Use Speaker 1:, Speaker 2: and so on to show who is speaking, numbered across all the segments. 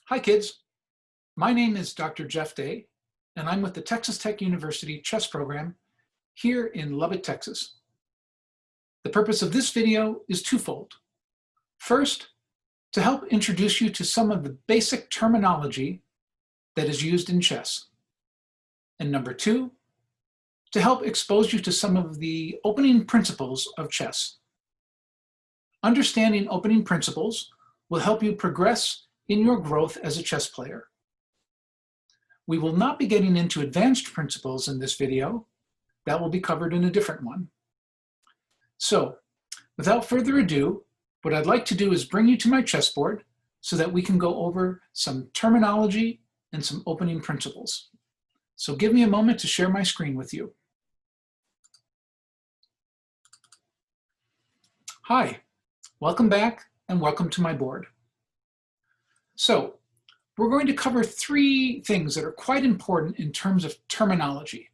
Speaker 1: Hi kids, my name is Dr. Jeff Day, and I'm with the Texas Tech University chess program here in Lubbock, Texas. The purpose of this video is twofold. First, to help introduce you to some of the basic terminology that is used in chess. And number two, to help expose you to some of the opening principles of chess. Understanding opening principles will help you progress in your growth as a chess player. We will not be getting into advanced principles in this video. That will be covered in a different one. So, without further ado, what I'd like to do is bring you to my chessboard so that we can go over some terminology and some opening principles. So give me a moment to share my screen with you. Hi, welcome back and welcome to my board. So, we're going to cover three things that are quite important in terms of terminology.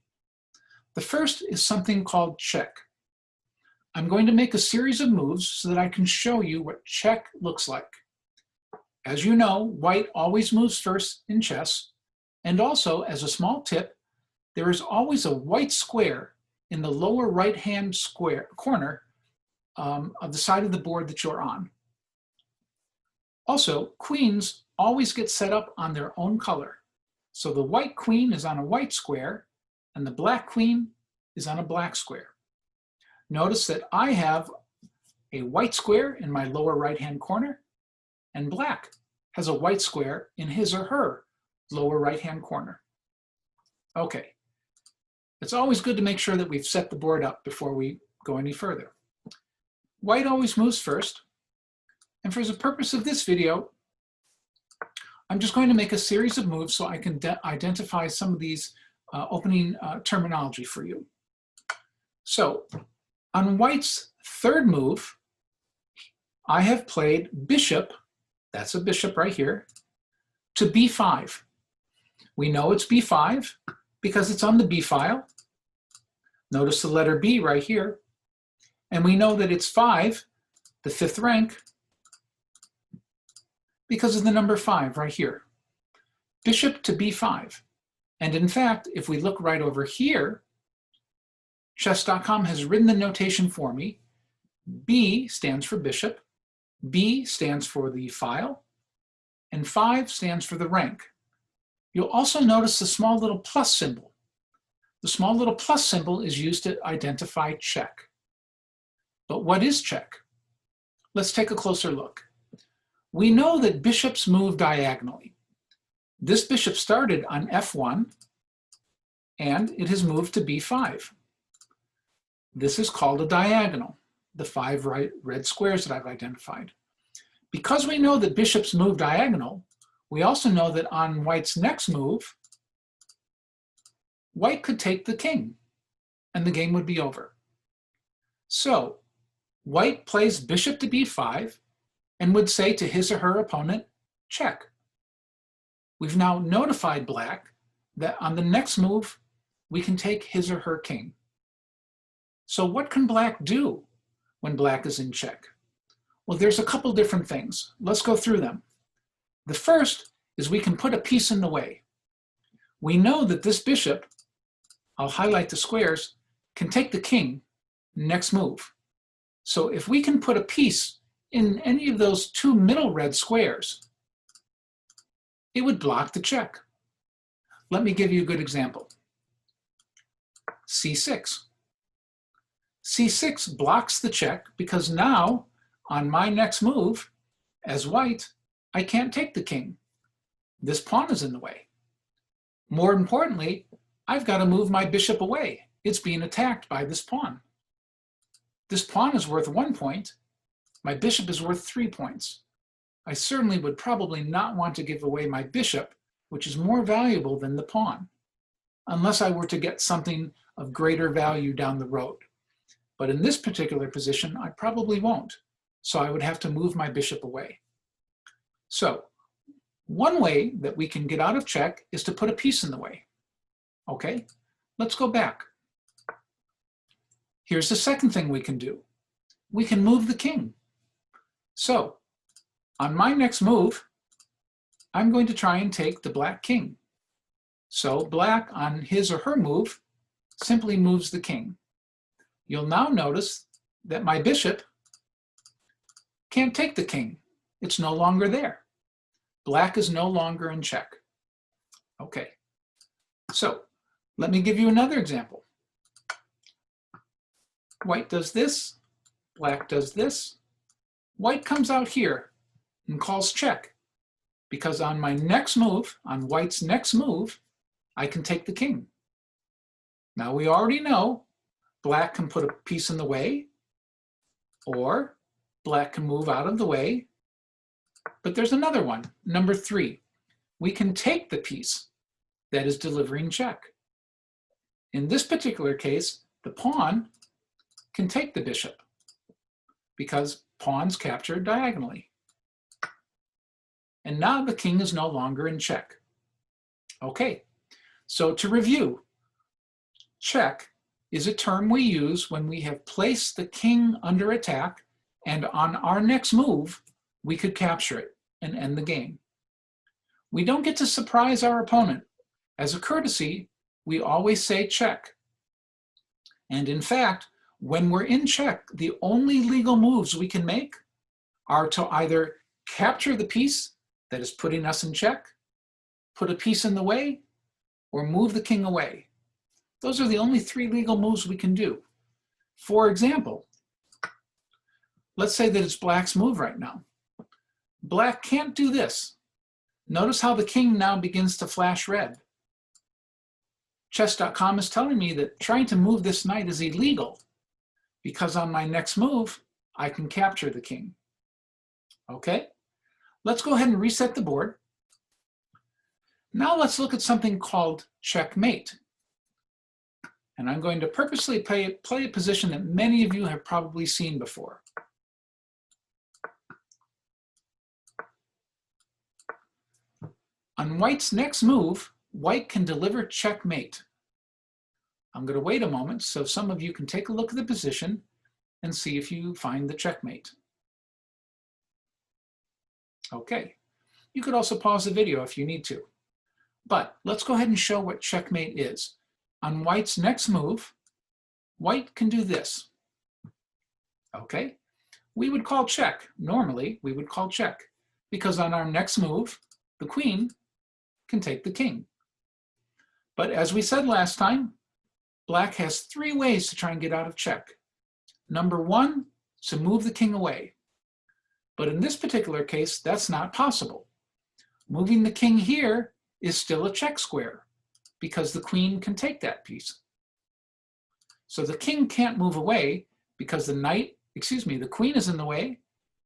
Speaker 1: The first is something called check. I'm going to make a series of moves so that I can show you what check looks like. As you know, white always moves first in chess, and also, as a small tip, there is always a white square in the lower right-hand corner of the side of the board that you're on. Also, queens always get set up on their own color. So the white queen is on a white square and the black queen is on a black square. Notice that I have a white square in my lower right-hand corner and black has a white square in his or her lower right-hand corner. Okay, it's always good to make sure that we've set the board up before we go any further. White always moves first. And for the purpose of this video, I'm just going to make a series of moves so I can identify some of these opening terminology for you. So, on white's third move, I have played bishop, that's a bishop right here, to b5. We know it's b5 because it's on the b file. Notice the letter B right here. And we know that it's 5, the fifth rank, because of the number 5 right here. Bishop to b5. And in fact, if we look right over here, chess.com has written the notation for me. B stands for bishop, B stands for the file, and 5 stands for the rank. You'll also notice the small little plus symbol. The small little plus symbol is used to identify check. But what is check? Let's take a closer look. We know that bishops move diagonally. This bishop started on f1 and it has moved to b5. This is called a diagonal, the 5 red squares that I've identified. Because we know that bishops move diagonal, we also know that on white's next move, white could take the king and the game would be over. So white plays bishop to b5 and would say to his or her opponent, check. We've now notified black that on the next move, we can take his or her king. So what can black do when black is in check? Well, there's a couple different things. Let's go through them. The first is we can put a piece in the way. We know that this bishop, I'll highlight the squares, can take the king next move. So if we can put a piece in any of those two middle red squares, it would block the check. Let me give you a good example. C6. C6 blocks the check because now, on my next move, as white, I can't take the king. This pawn is in the way. More importantly, I've got to move my bishop away. It's being attacked by this pawn. This pawn is worth 1 point. My bishop is worth 3 points. I certainly would probably not want to give away my bishop, which is more valuable than the pawn, unless I were to get something of greater value down the road. But in this particular position, I probably won't. So I would have to move my bishop away. So one way that we can get out of check is to put a piece in the way. Okay, let's go back. Here's the second thing we can do. We can move the king. So on my next move, I'm going to try and take the black king. So black, on his or her move, simply moves the king. You'll now notice that my bishop can't take the king. It's no longer there. Black is no longer in check. Okay, so let me give you another example. White does this, black does this. White comes out here and calls check, because on my next move, on white's next move, I can take the king. Now we already know black can put a piece in the way, or black can move out of the way. But there's another one, number 3. We can take the piece that is delivering check. In this particular case, the pawn can take the bishop because pawns capture diagonally. And now the king is no longer in check. Okay, so to review, check is a term we use when we have placed the king under attack, and on our next move, we could capture it and end the game. We don't get to surprise our opponent. As a courtesy, we always say check. And in fact, when we're in check, the only legal moves we can make are to either capture the piece that is putting us in check, put a piece in the way, or move the king away. Those are the only 3 legal moves we can do. For example, let's say that it's black's move right now. Black can't do this. Notice how the king now begins to flash red. Chess.com is telling me that trying to move this knight is illegal because on my next move, I can capture the king. Okay, let's go ahead and reset the board. Now let's look at something called checkmate. And I'm going to purposely play a position that many of you have probably seen before. On white's next move, white can deliver checkmate. I'm going to wait a moment so some of you can take a look at the position and see if you find the checkmate. Okay, you could also pause the video if you need to. But let's go ahead and show what checkmate is. On white's next move, white can do this. Okay, we would call check. Normally, we would call check because on our next move, the queen can take the king. But as we said last time, black has 3 ways to try and get out of check. Number 1, to move the king away. But in this particular case, that's not possible. Moving the king here is still a check square because the queen can take that piece. So the king can't move away because the queen is in the way,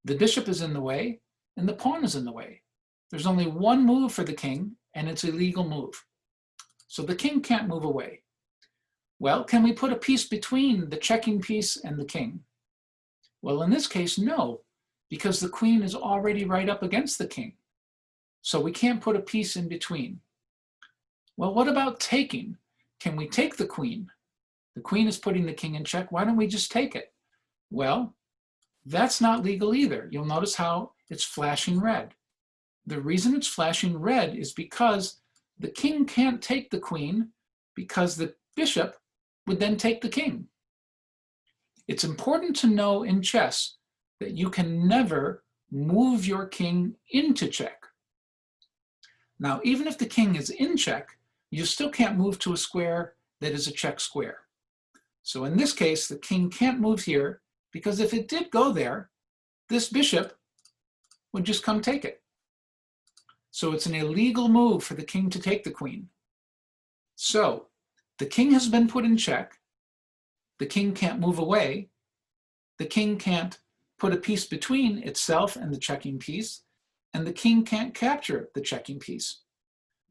Speaker 1: the bishop is in the way, and the pawn is in the way. There's only one move for the king, and it's a legal move. So the king can't move away. Well, can we put a piece between the checking piece and the king? Well, in this case, no, because the queen is already right up against the king. So we can't put a piece in between. Well, what about taking? Can we take the queen? The queen is putting the king in check. Why don't we just take it? Well, that's not legal either. You'll notice how it's flashing red. The reason it's flashing red is because the king can't take the queen because the bishop would then take the king. It's important to know in chess that you can never move your king into check. Now, even if the king is in check, you still can't move to a square that is a check square. So in this case, the king can't move here because if it did go there, this bishop would just come take it. So it's an illegal move for the king to take the queen. So the king has been put in check. The king can't move away. The king can't put a piece between itself and the checking piece, and the king can't capture the checking piece.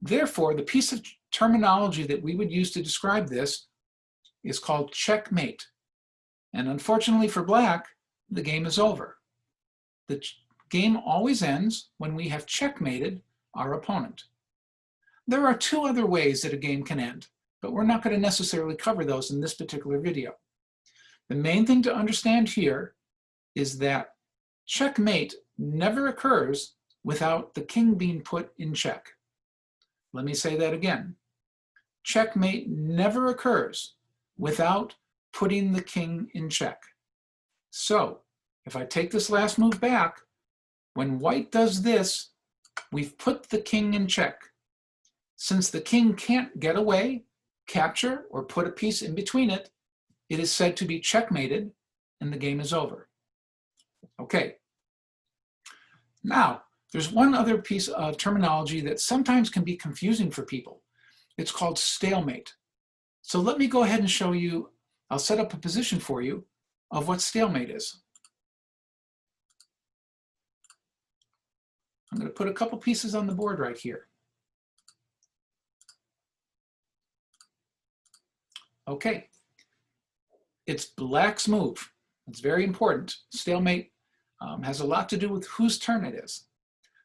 Speaker 1: Therefore, the piece of terminology that we would use to describe this is called checkmate. And unfortunately for black, the game is over. The game always ends when we have checkmated our opponent. There are 2 other ways that a game can end, but we're not going to necessarily cover those in this particular video. The main thing to understand here is that checkmate never occurs without the king being put in check. Let me say that again. Checkmate never occurs without putting the king in check. So if I take this last move back, when white does this, we've put the king in check. Since the king can't get away, capture, or put a piece in between it, it is said to be checkmated, and the game is over. Okay. Now, there's one other piece of terminology that sometimes can be confusing for people. It's called stalemate. So let me go ahead and show you, I'll set up a position for you of what stalemate is. I'm going to put a couple pieces on the board right here. Okay, it's black's move. It's very important. Stalemate has a lot to do with whose turn it is.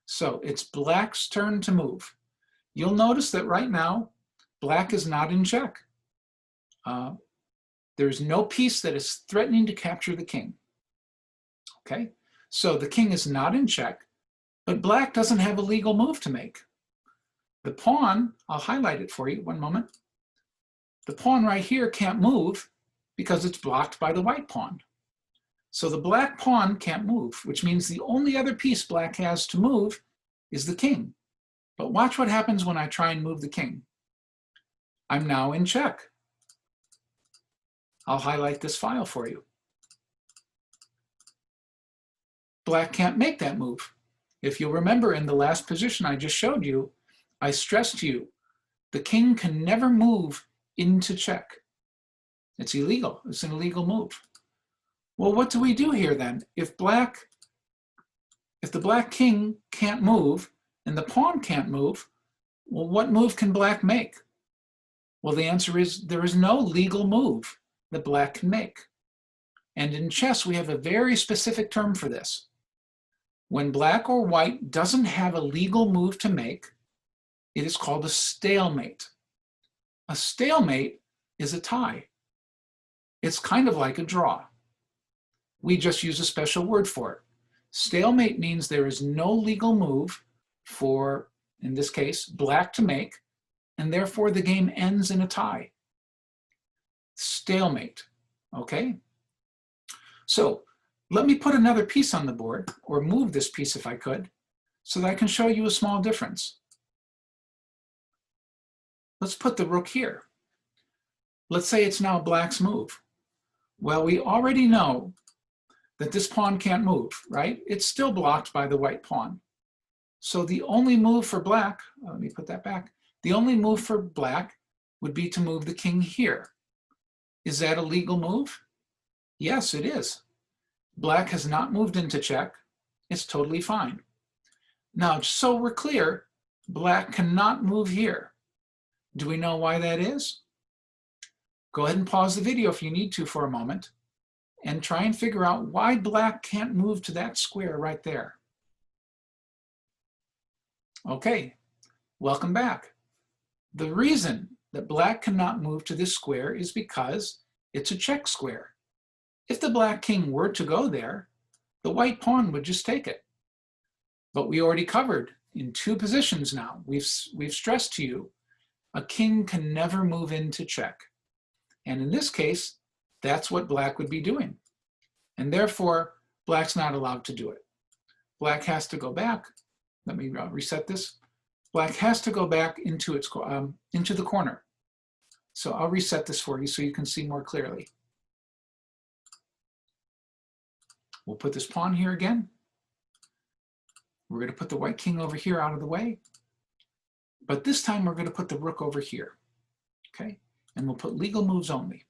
Speaker 1: So it's black's turn to move. You'll notice that right now, black is not in check. There's no piece that is threatening to capture the king. Okay, so the king is not in check, but black doesn't have a legal move to make. The pawn, I'll highlight it for you, one moment. The pawn right here can't move because it's blocked by the white pawn. So the black pawn can't move, which means the only other piece black has to move is the king. But watch what happens when I try and move the king. I'm now in check. I'll highlight this file for you. Black can't make that move. If you'll remember in the last position I just showed you, I stressed to you, the king can never move into check. It's illegal. It's an illegal move. Well, what do we do here then? If the black king can't move and the pawn can't move, well, what move can black make? Well, the answer is there is no legal move that black can make. And in chess, we have a very specific term for this. When black or white doesn't have a legal move to make, it is called a stalemate. A stalemate is a tie. It's kind of like a draw. We just use a special word for it. Stalemate means there is no legal move for, in this case, black to make, and therefore the game ends in a tie. Stalemate, okay? So let me put another piece on the board, or move this piece if I could, so that I can show you a small difference. Let's put the rook here. Let's say it's now black's move. Well, we already know that this pawn can't move, right? It's still blocked by the white pawn. So the only move for black, let me put that back, the only move for black would be to move the king here. Is that a legal move? Yes, it is. Black has not moved into check. It's totally fine. Now, so we're clear, black cannot move here. Do we know why that is? Go ahead and pause the video if you need to for a moment and try and figure out why black can't move to that square right there. Okay, welcome back. The reason that black cannot move to this square is because it's a check square. If the black king were to go there, the white pawn would just take it. But we already covered in 2 positions now. We've stressed to you, a king can never move into check. And in this case, that's what black would be doing. And therefore, black's not allowed to do it. Black has to go back. Let me reset this. Black has to go back into the corner. So I'll reset this for you so you can see more clearly. We'll put this pawn here again. We're going to put the white king over here out of the way. But this time we're going to put the rook over here. Okay? And we'll put legal moves only.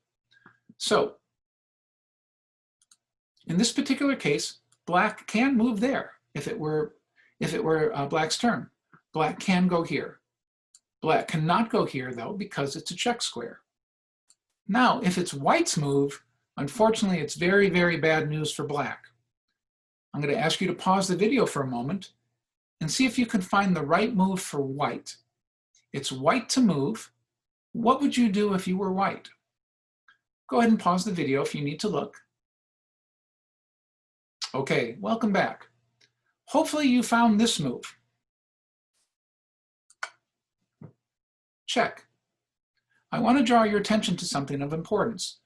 Speaker 1: So in this particular case, black can move there if it were black's turn. Black can go here. Black cannot go here though because it's a check square. Now, if it's white's move, unfortunately, it's very, very bad news for black. I'm going to ask you to pause the video for a moment and see if you can find the right move for white. It's white to move. What would you do if you were white? Go ahead and pause the video if you need to look. Okay, welcome back. Hopefully you found this move. Check. I want to draw your attention to something of importance.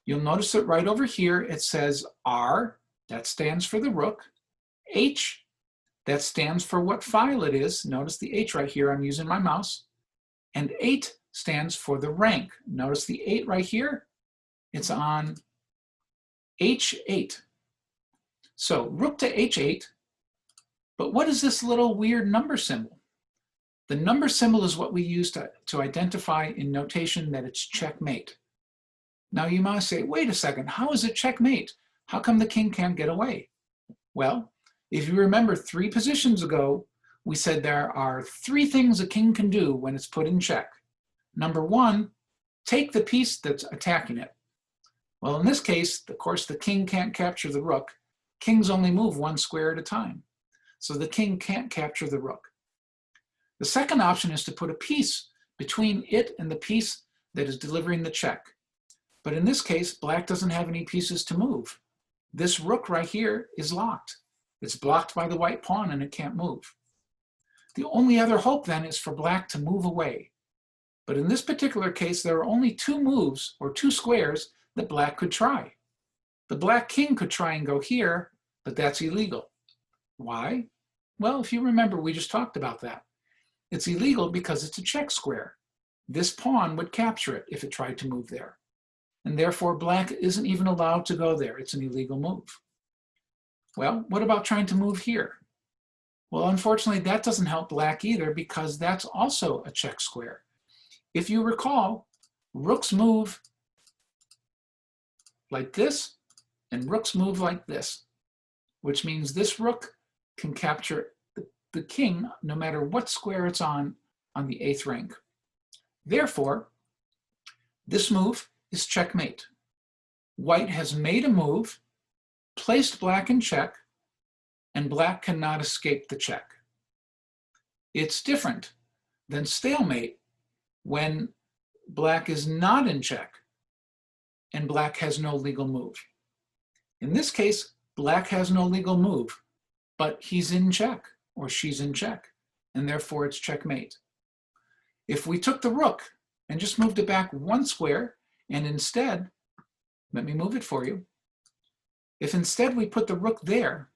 Speaker 1: You'll notice that right over here it says R, that stands for the rook, H, that stands for what file it is. Notice the H right here, I'm using my mouse. And 8 stands for the rank. Notice the 8 right here, it's on H8. So rook to H8, but what is this little weird number symbol? The number symbol is what we use to identify in notation that it's checkmate. Now you might say, wait a second, how is it checkmate? How come the king can't get away? Well, if you remember 3 positions ago, we said there are 3 things a king can do when it's put in check. Number 1, take the piece that's attacking it. Well, in this case, of course, the king can't capture the rook. Kings only move 1 square at a time. So the king can't capture the rook. The second option is to put a piece between it and the piece that is delivering the check. But in this case, black doesn't have any pieces to move. This rook right here is locked. It's blocked by the white pawn and it can't move. The only other hope then is for black to move away. But in this particular case, there are only 2 moves or 2 squares that black could try. The black king could try and go here, but that's illegal. Why? Well, if you remember, we just talked about that. It's illegal because it's a check square. This pawn would capture it if it tried to move there. And therefore, black isn't even allowed to go there. It's an illegal move. Well, what about trying to move here? Well, unfortunately, that doesn't help black either because that's also a check square. If you recall, rooks move like this, and rooks move like this, which means this rook can capture the king no matter what square it's on the 8th rank. Therefore, this move is checkmate. White has made a move, placed black in check, and black cannot escape the check. It's different than stalemate when black is not in check and black has no legal move. In this case, black has no legal move, but he's in check or she's in check, and therefore it's checkmate. If we took the rook and just moved it back 1 square, and instead, let me move it for you. If instead we put the rook there,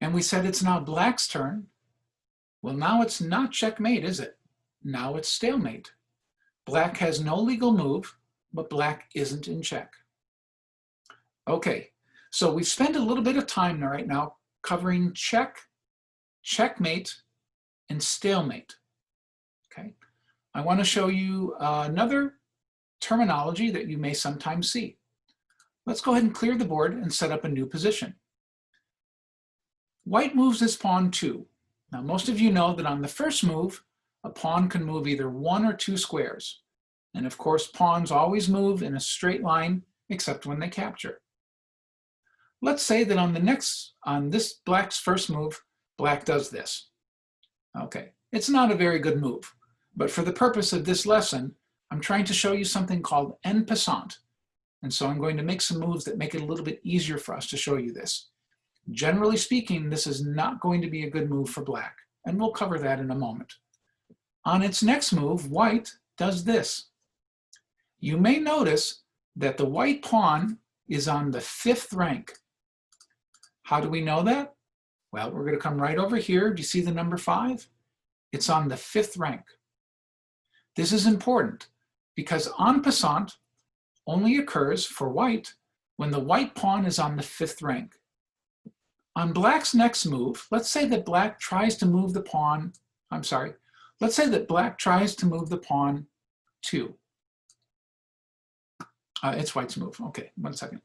Speaker 1: and we said it's now black's turn, well, now it's not checkmate, is it? Now it's stalemate. Black has no legal move, but black isn't in check. Okay, so we've spent a little bit of time right now covering check, checkmate, and stalemate. Okay, I want to show you another terminology that you may sometimes see. Let's go ahead and clear the board and set up a new position. White moves this pawn 2. Now, most of you know that on the first move, a pawn can move either 1 or 2 squares. And of course, pawns always move in a straight line, except when they capture. Let's say that on this black's first move, black does this. Okay, it's not a very good move, but for the purpose of this lesson, I'm trying to show you something called en passant. And so I'm going to make some moves that make it a little bit easier for us to show you this. Generally speaking, this is not going to be a good move for black, and we'll cover that in a moment. On its next move, white does this. You may notice that the white pawn is on the 5th rank. How do we know that? Well, we're going to come right over here. Do you see the number 5? It's on the 5th rank. This is important because en passant only occurs for white when the white pawn is on the 5th rank. On black's next move, let's say that black tries to move the pawn, let's say that black tries to move the pawn 2. It's white's move. Okay, 1 second.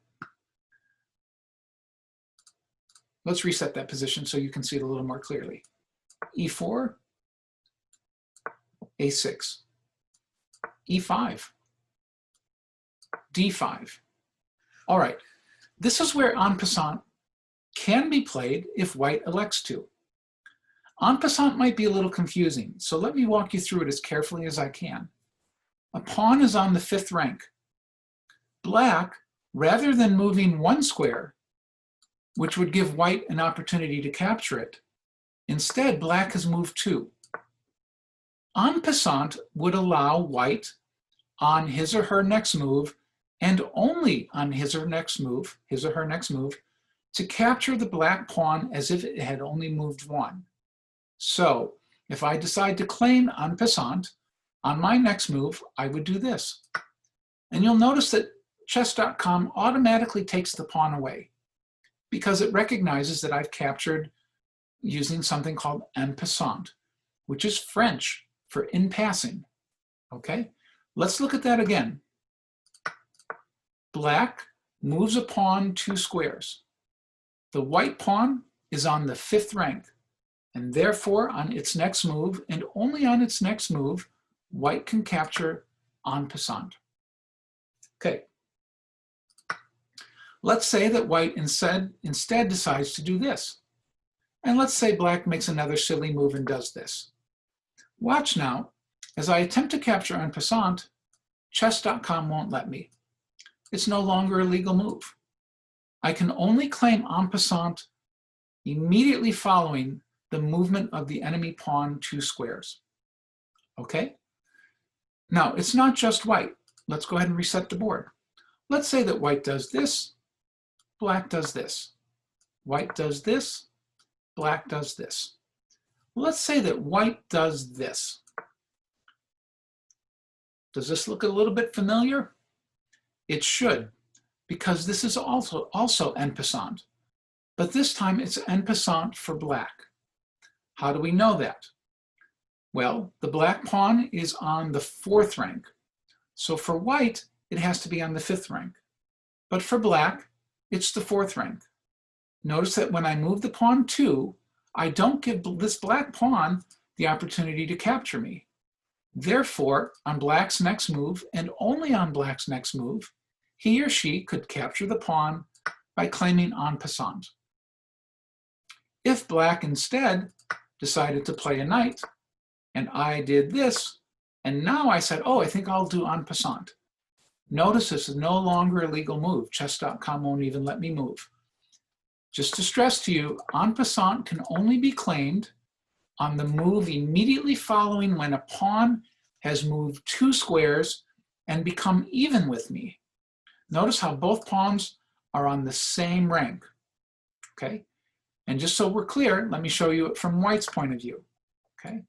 Speaker 1: Let's reset that position so you can see it a little more clearly. E4, A6, E5, D5. All right, this is where en passant can be played if white elects to. En passant might be a little confusing, so let me walk you through it as carefully as I can. A pawn is on the 5th rank. Black, rather than moving 1 square, which would give white an opportunity to capture it. Instead, black has moved 2. En passant would allow white on his or her next move, and only on his or her next move, to capture the black pawn as if it had only moved 1. So if I decide to claim en passant, on my next move, I would do this. And you'll notice that chess.com automatically takes the pawn away because it recognizes that I've captured using something called en passant, which is French for in passing. Okay, let's look at that again. Black moves a pawn 2 squares. The white pawn is on the 5th rank, and therefore on its next move, and only on its next move, white can capture en passant. Okay. Let's say that white instead decides to do this. And let's say black makes another silly move and does this. Watch now, as I attempt to capture en passant, chess.com won't let me. It's no longer a legal move. I can only claim en passant immediately following the movement of the enemy pawn 2 squares. Okay? Now, it's not just white. Let's go ahead and reset the board. Let's say that white does this, black does this. White does this, black does this. Let's say that white does this. Does this look a little bit familiar? It should, because this is also en passant, but this time it's en passant for black. How do we know that? Well, the black pawn is on the 4th rank, so for white, it has to be on the 5th rank. But for black, it's the 4th rank. Notice that when I move the pawn 2, I don't give this black pawn the opportunity to capture me. Therefore, on black's next move, and only on black's next move, he or she could capture the pawn by claiming en passant. If black instead decided to play a knight, and I did this, and now I said, oh, I think I'll do en passant. Notice this is no longer a legal move. Chess.com won't even let me move. Just to stress to you, en passant can only be claimed on the move immediately following when a pawn has moved 2 squares and become even with me. Notice how both pawns are on the same rank, okay? And just so we're clear, let me show you it from white's point of view, okay?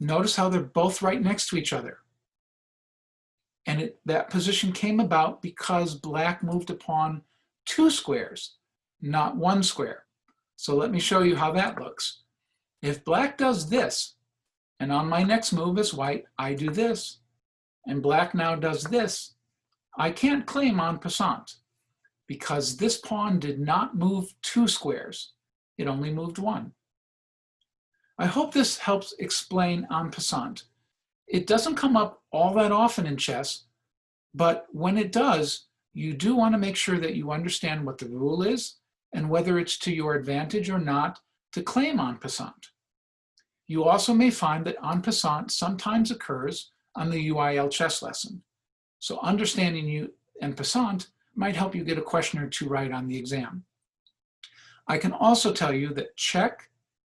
Speaker 1: Notice how they're both right next to each other. And that position came about because black moved a pawn 2 squares, not 1 square. So let me show you how that looks. If black does this, and on my next move as white, I do this, and black now does this, I can't claim en passant because this pawn did not move 2 squares. It only moved 1. I hope this helps explain en passant. It doesn't come up all that often in chess, but when it does, you do want to make sure that you understand what the rule is and whether it's to your advantage or not to claim en passant. You also may find that en passant sometimes occurs on the UIL chess lesson. So understanding en passant might help you get a question or 2 right on the exam. I can also tell you that check,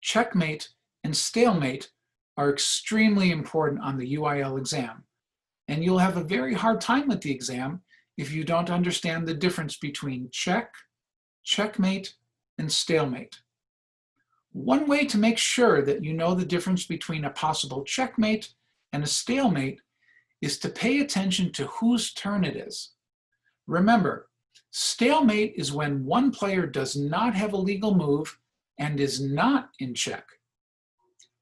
Speaker 1: checkmate, and stalemate are extremely important on the UIL exam. And you'll have a very hard time with the exam if you don't understand the difference between check, checkmate, and stalemate. One way to make sure that you know the difference between a possible checkmate and a stalemate is to pay attention to whose turn it is. Remember, stalemate is when one player does not have a legal move and is not in check.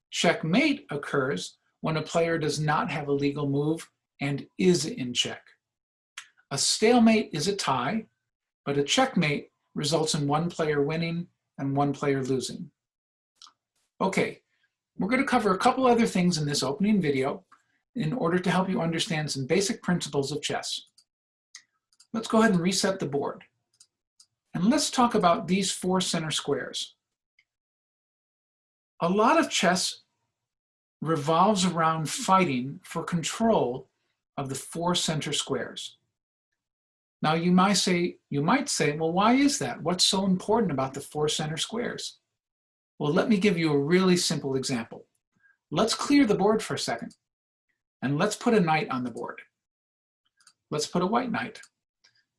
Speaker 1: Checkmate occurs when a player does not have a legal move and is in check. A stalemate is a tie, but a checkmate results in one player winning and one player losing. Okay, we're going to cover a couple other things in this opening video in order to help you understand some basic principles of chess. Let's go ahead and reset the board. And let's talk about these 4 center squares. A lot of chess revolves around fighting for control of the 4 center squares. Now you might say, well, why is that? What's so important about the 4 center squares? Well, let me give you a really simple example. Let's clear the board for a second, and let's put a knight on the board. Let's put a white knight.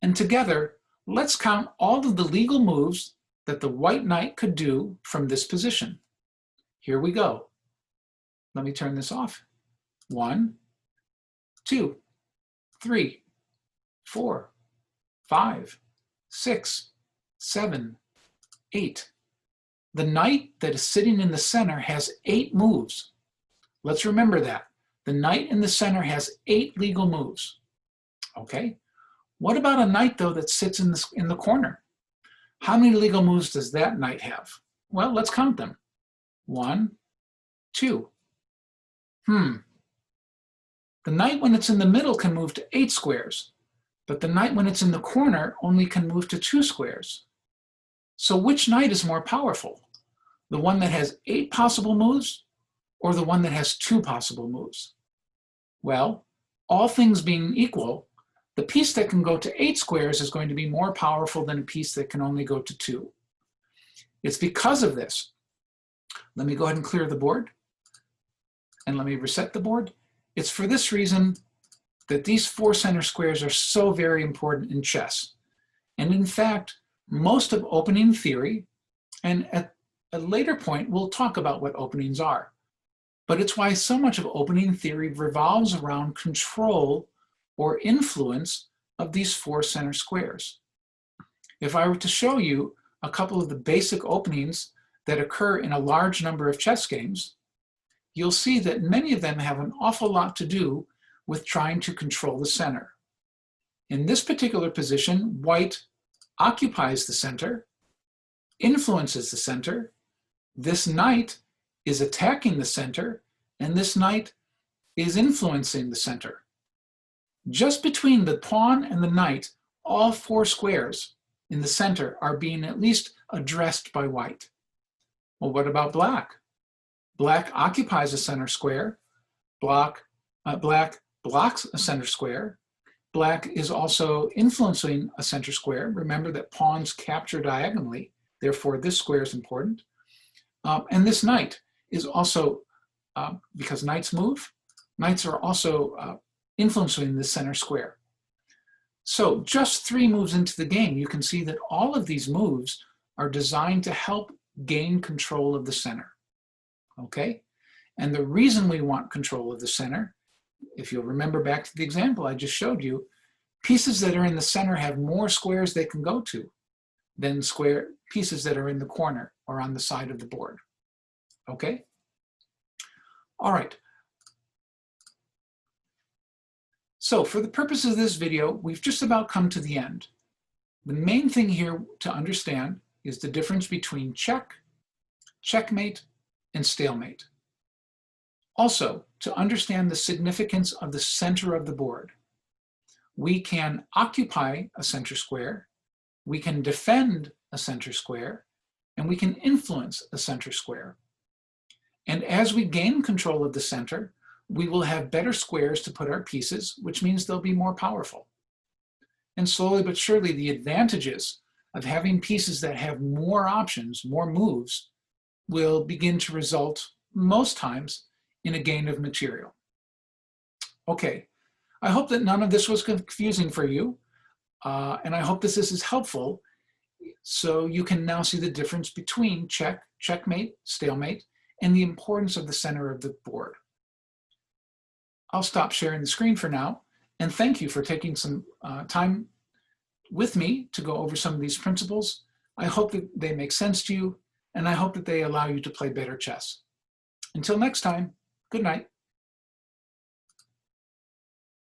Speaker 1: And together, let's count all of the legal moves that the white knight could do from this position. Here we go. Let me turn this off. 1, 2, 3, 4, 5, 6, 7, 8. The knight that is sitting in the center has 8 moves. Let's remember that. The knight in the center has 8 legal moves. Okay? What about a knight, though, that sits in the corner? How many legal moves does that knight have? Well, let's count them. 1, 2. The knight when it's in the middle can move to 8 squares, but the knight when it's in the corner only can move to 2 squares. So which knight is more powerful? The one that has 8 possible moves or the one that has 2 possible moves? Well, all things being equal, the piece that can go to 8 squares is going to be more powerful than a piece that can only go to 2. It's because of this. Let me go ahead and clear the board, and let me reset the board. It's for this reason that these 4 center squares are so very important in chess. And in fact, most of opening theory, and at a later point, we'll talk about what openings are. But it's why so much of opening theory revolves around control or influence of these 4 center squares. If I were to show you a couple of the basic openings that occur in a large number of chess games, you'll see that many of them have an awful lot to do with trying to control the center. In this particular position, white occupies the center, influences the center. This knight is attacking the center, and this knight is influencing the center. Just between the pawn and the knight, all 4 squares in the center are being at least addressed by white. Well, what about black? Black occupies a center square. Black blocks a center square. Black is also influencing a center square. Remember that pawns capture diagonally, therefore this square is important. And this knight is also, because knights move, knights are also influencing the center square. So just 3 moves into the game, you can see that all of these moves are designed to help gain control of the center. Okay? And the reason we want control of the center, if you'll remember back to the example I just showed you, pieces that are in the center have more squares they can go to than pieces that are in the corner or on the side of the board. Okay? All right. So for the purposes of this video, we've just about come to the end. The main thing here to understand is the difference between check, checkmate, and stalemate. Also, to understand the significance of the center of the board. We can occupy a center square, we can defend a center square, and we can influence a center square. And as we gain control of the center, we will have better squares to put our pieces, which means they'll be more powerful. And slowly but surely, the advantages of having pieces that have more options, more moves, will begin to result, most times, in a gain of material. Okay, I hope that none of this was confusing for you, and I hope this is helpful so you can now see the difference between check, checkmate, stalemate, and the importance of the center of the board. I'll stop sharing the screen for now, and thank you for taking some time with me to go over some of these principles. I hope that they make sense to you, and I hope that they allow you to play better chess. Until next time, good night.